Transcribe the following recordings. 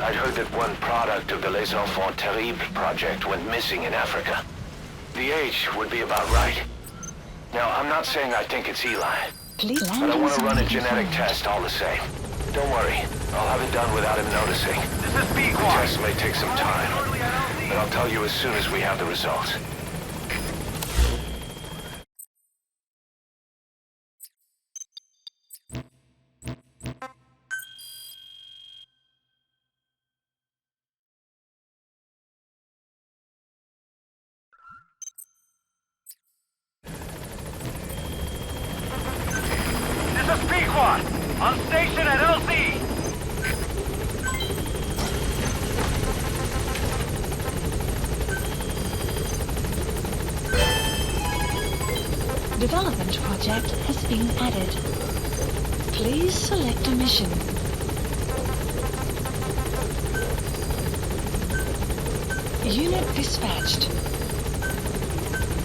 I'd heard that one product of the Les Enfants Terribles project went missing in Africa. The age would be about right. Now, I'm not saying I think it's Eli, but I want to run a genetic test all the same. Don't worry, I'll have it done without him noticing. This is The test may take some time, but I'll tell you as soon as we have the results. This is Prequel! On station at LZ! Development project has been added. Please select a mission. Unit dispatched.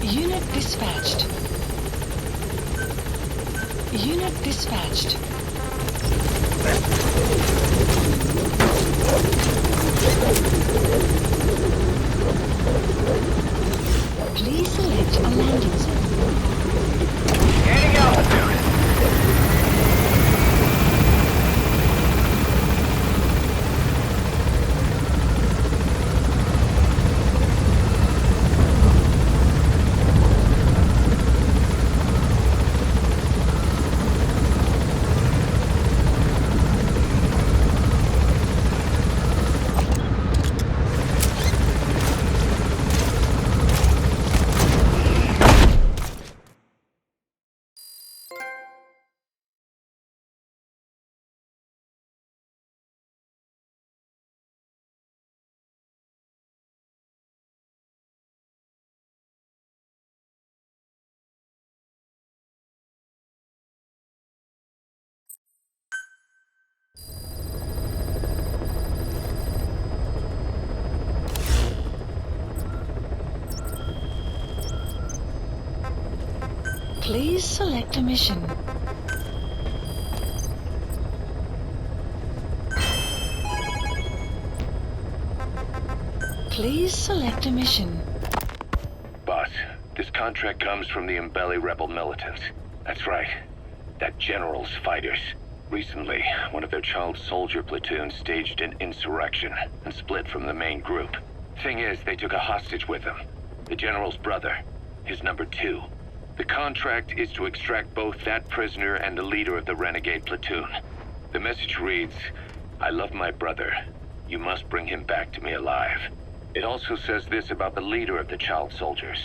Unit dispatched. Unit dispatched. Please select a landing zone. Gaining altitude! Please select a mission. Please select a mission. Boss, this contract comes from the Mbeli rebel militants. That's right. That general's fighters. Recently, one of their child soldier platoons staged an insurrection and split from the main group. Thing is, they took a hostage with them. The general's brother. His number 2. The contract is to extract both that prisoner and the leader of the renegade platoon. The message reads, "I love my brother. You must bring him back to me alive." It also says this about the leader of the child soldiers.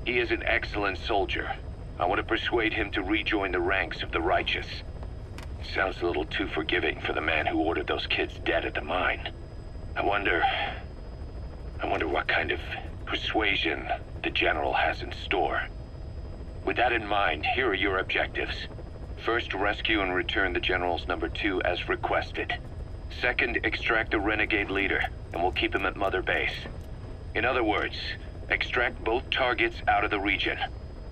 He is an excellent soldier. I want to persuade him to rejoin the ranks of the righteous. Sounds a little too forgiving for the man who ordered those kids dead at the mine. I wonder what kind of persuasion the general has in store. With that in mind, here are your objectives. First, rescue and return the general's number 2 as requested. Second, extract the renegade leader, and we'll keep him at Mother Base. In other words, extract both targets out of the region.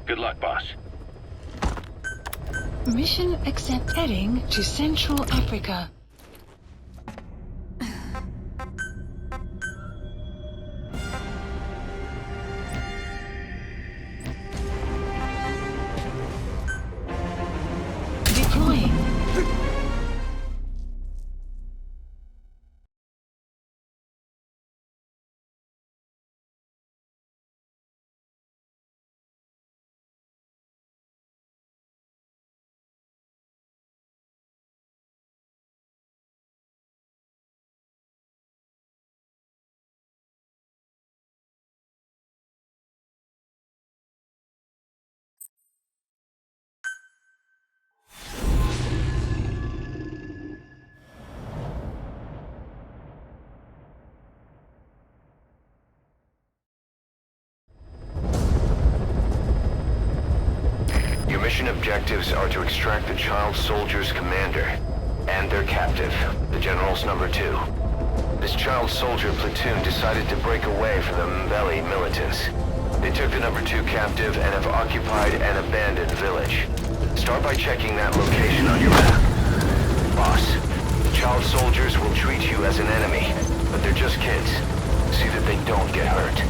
Good luck, boss. Mission accept. Heading to Central Africa. Deploying. Mission objectives are to extract the child soldier's commander and their captive, the general's number 2. This child soldier platoon decided to break away from the Mbeli militants. They took the number 2 captive and have occupied an abandoned village. Start by checking that location on your map. Boss, the child soldiers will treat you as an enemy. They're just kids. See that they don't get hurt.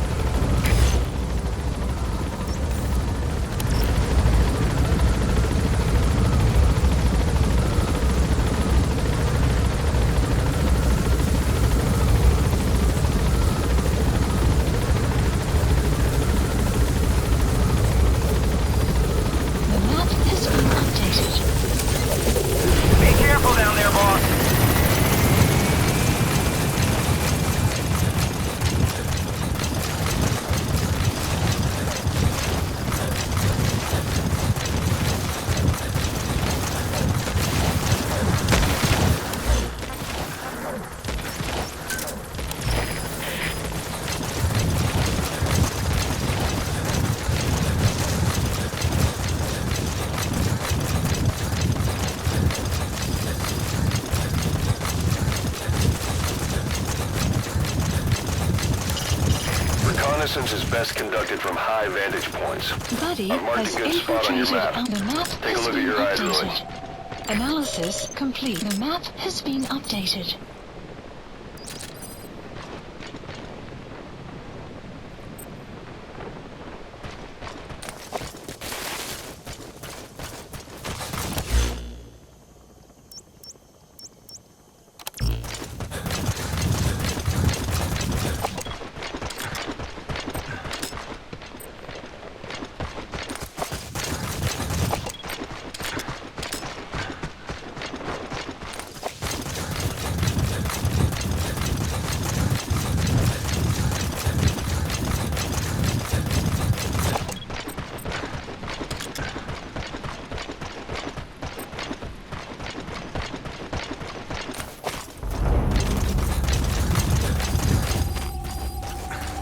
Reconnaissance is best conducted from high vantage points. Buddy I've marked has a good spot on your infiltrated map. and the map Take a has look at been your eyes, updated. Analysis complete. The map has been updated.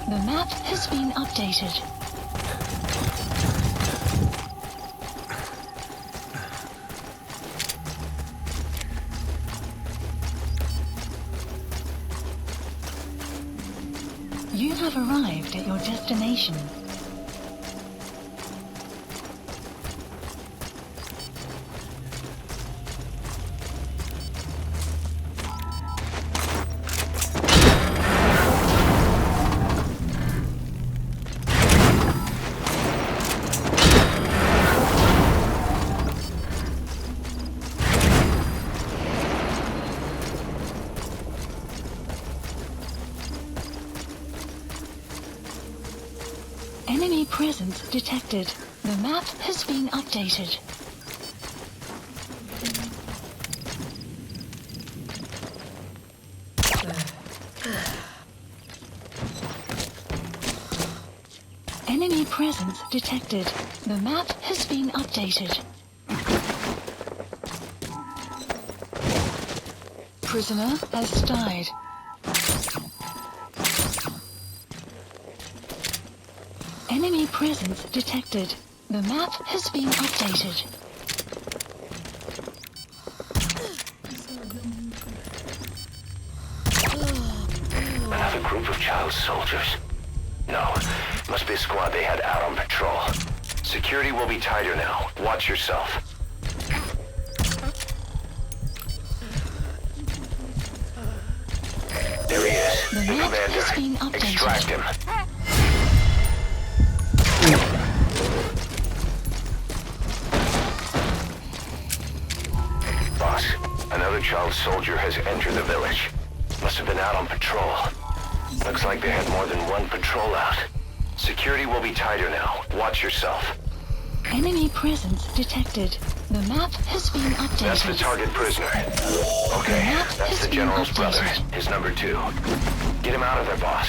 The map has been updated. You have arrived at your destination. Enemy presence detected. The map has been updated. Enemy presence detected. The map has been updated. Prisoner has died. Enemy presence detected. The map has been updated. Another group of child soldiers. No, must be a squad they had out on patrol. Security will be tighter now. Watch yourself. There he is. The map has been Commander. updated. Extract him. Boss, another child soldier has entered the village. Must have been out on patrol. Looks like they had more than one patrol out. Security will be tighter now. Watch yourself. Enemy presence detected. The map has been updated. That's the target prisoner. Okay, that's the general's brother. His number 2. Get him out of there, boss.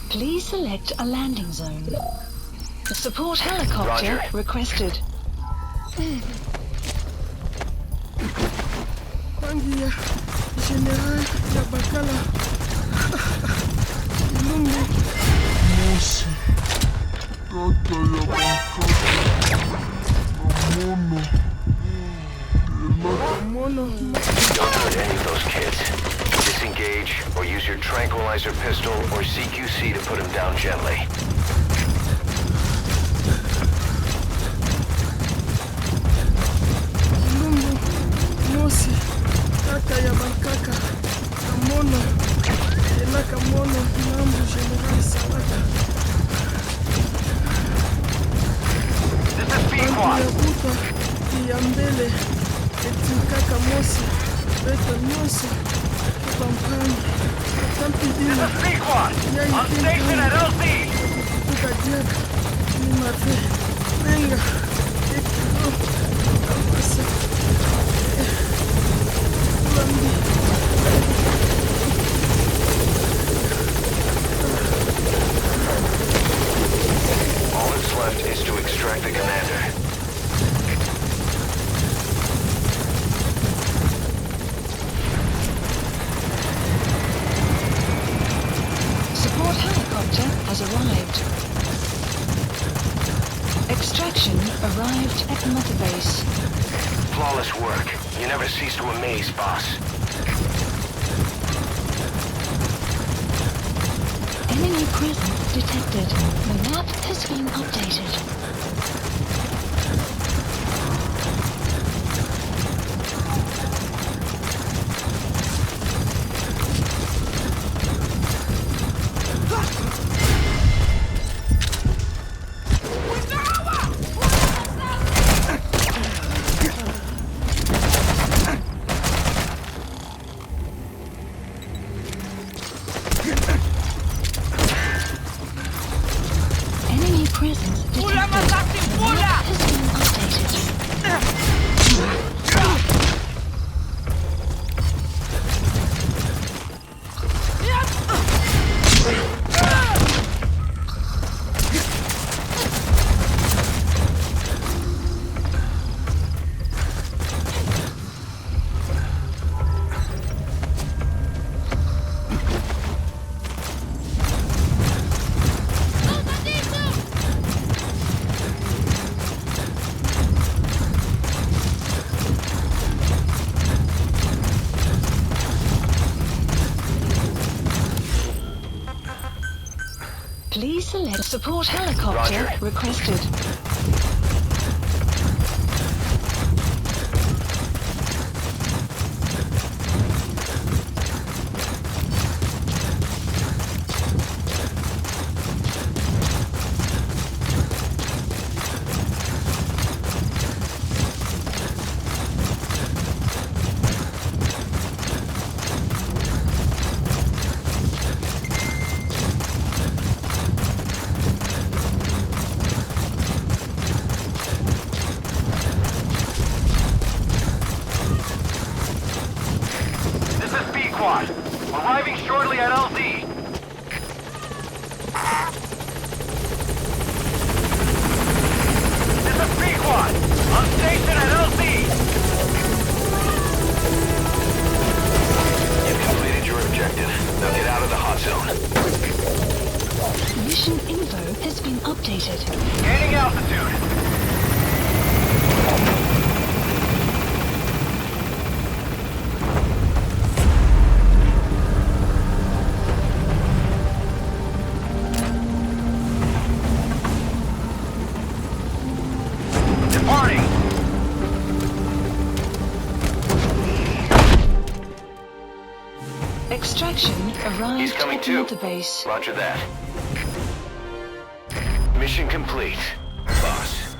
Please select a landing zone. The support helicopter Roger. requested. Panggil ya, General, nak bakal lah. Belum ni. use your tranquilizer pistol or CQC to put him down gently. Lumbu, Mosi, Kaka ya Bakaka, Kamono, Ela Kamono, Nambu General Salaka. This is Pequot. Yabuta, Yambele, Kaka Mosi, Beta Mosi, Kapampani, Kampidina. This is Pequot. On station at LZ. Tukadiak, Nimafe, Menga, Ekiro, Amasa, Lambi. All that's left is to extract the commander. Support helicopter has arrived. Extraction arrived at Mother Base. Flawless work. You never cease to amaze, boss. Enemy presence detected. The map has been updated. Enemy presence detected. The map has been updated. Please select support helicopter Roger. requested. This is Pequot. Arriving shortly at LZ. This is Pequot. On station at LZ. You've completed your objective. Now get out of the hot zone. Mission info has been updated. Gaining altitude. Departing. Extraction arrived He's coming at too. Mother Base. Roger that. Mission complete, boss.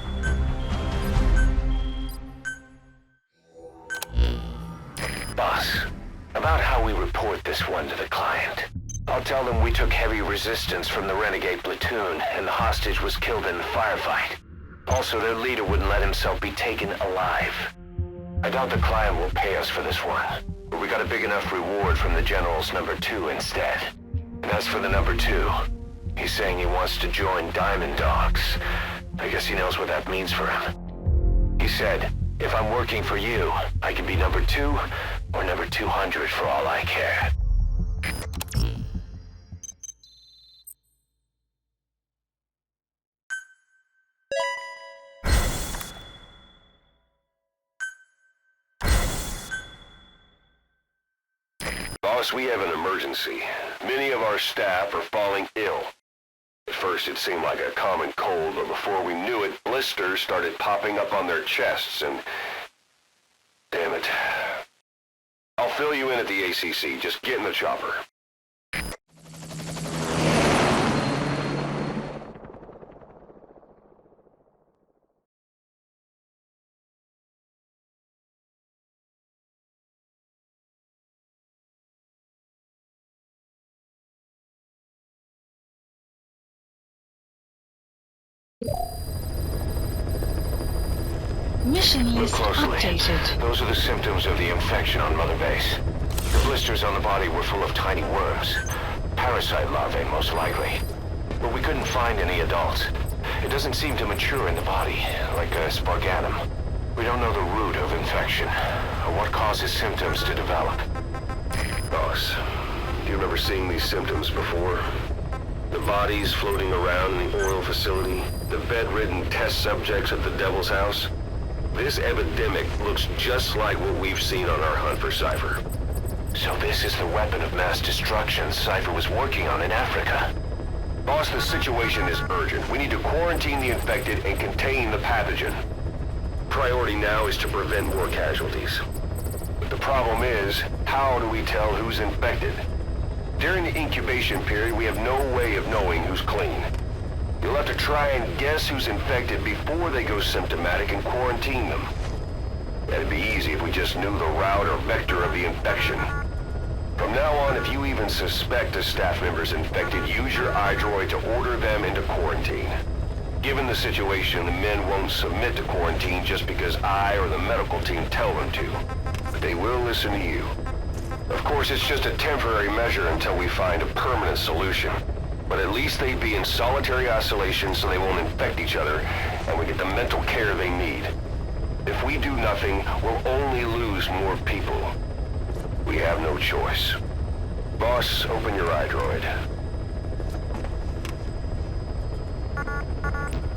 Boss, about how we report this one to the client. I'll tell them we took heavy resistance from the renegade platoon and the hostage was killed in the firefight. Also, their leader wouldn't let himself be taken alive. I doubt the client will pay us for this one, but we got a big enough reward from the General's number 2 instead. And as for the number 2, he's saying he wants to join Diamond Dogs. I guess he knows what that means for him. He said, if I'm working for you, I can be number 2 or number 200 for all I care. Boss, we have an emergency. Many of our staff are falling ill. At first it seemed like a common cold, but before we knew it, blisters started popping up on their chests and... Damn it. I'll fill you in at the ACC. Just get in the chopper. Mission Look list closely. updated. Those are the symptoms of the infection on Mother Base. The blisters on the body were full of tiny worms. Parasite larvae, most likely. But we couldn't find any adults. It doesn't seem to mature in the body, like a spargatum. We don't know the root of infection, or what causes symptoms to develop. Boss, do you remember seeing these symptoms before? The bodies floating around in the oil facility, the bedridden test subjects at the Devil's House. This epidemic looks just like what we've seen on our hunt for Cypher. So this is the weapon of mass destruction Cypher was working on in Africa. Boss, the situation is urgent. We need to quarantine the infected and contain the pathogen. Priority now is to prevent more casualties. But the problem is, how do we tell who's infected? During the incubation period, we have no way of knowing who's clean. You'll have to try and guess who's infected before they go symptomatic and quarantine them. That'd be easy if we just knew the route or vector of the infection. From now on, if you even suspect a staff member's infected, use your iDroid to order them into quarantine. Given the situation, the men won't submit to quarantine just because I or the medical team tell them to. But they will listen to you. Of course, it's just a temporary measure until we find a permanent solution. But at least they'd be in solitary isolation so they won't infect each other, and we get the mental care they need. If we do nothing, we'll only lose more people. We have no choice. Boss, open your iDroid.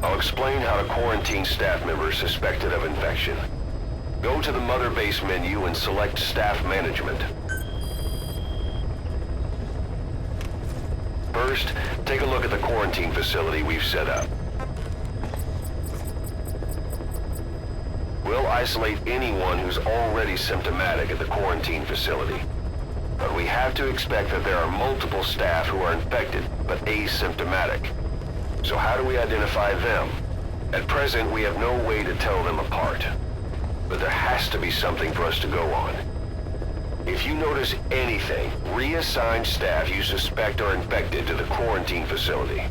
I'll explain how to quarantine staff members suspected of infection. Go to the Mother Base menu and select Staff Management. First, take a look at the quarantine facility we've set up. We'll isolate anyone who's already symptomatic at the quarantine facility. But we have to expect that there are multiple staff who are infected, but asymptomatic. So how do we identify them? At present, we have no way to tell them apart. But there has to be something for us to go on. If you notice anything, reassign staff you suspect are infected to the quarantine facility.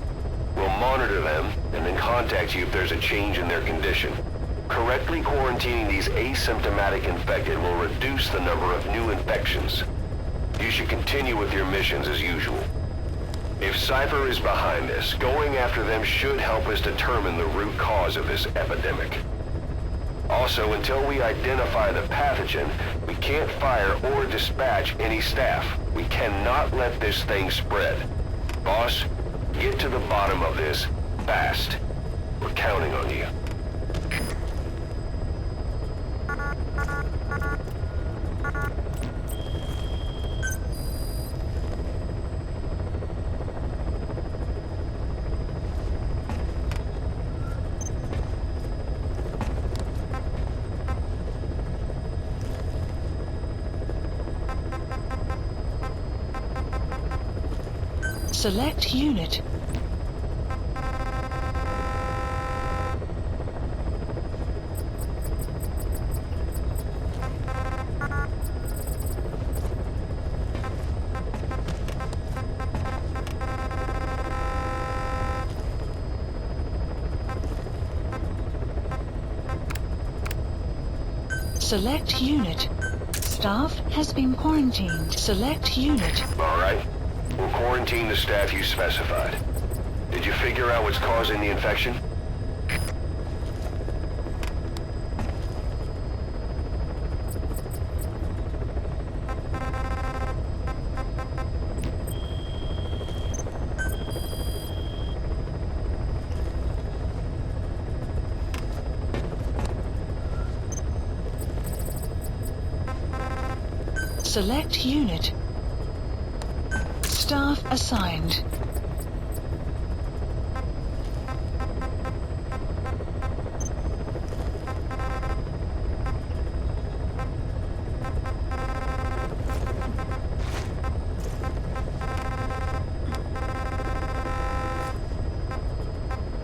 We'll monitor them and then contact you if there's a change in their condition. Correctly quarantining these asymptomatic infected will reduce the number of new infections. You should continue with your missions as usual. If Cypher is behind this, going after them should help us determine the root cause of this epidemic. Also, until we identify the pathogen, we can't fire or dispatch any staff. We cannot let this thing spread. Boss, get to the bottom of this fast. We're counting on you. Select unit. Select unit. Staff has been quarantined. Select unit. All right. We'll quarantine the staff you specified. Did you figure out what's causing the infection? Select unit. Staff assigned.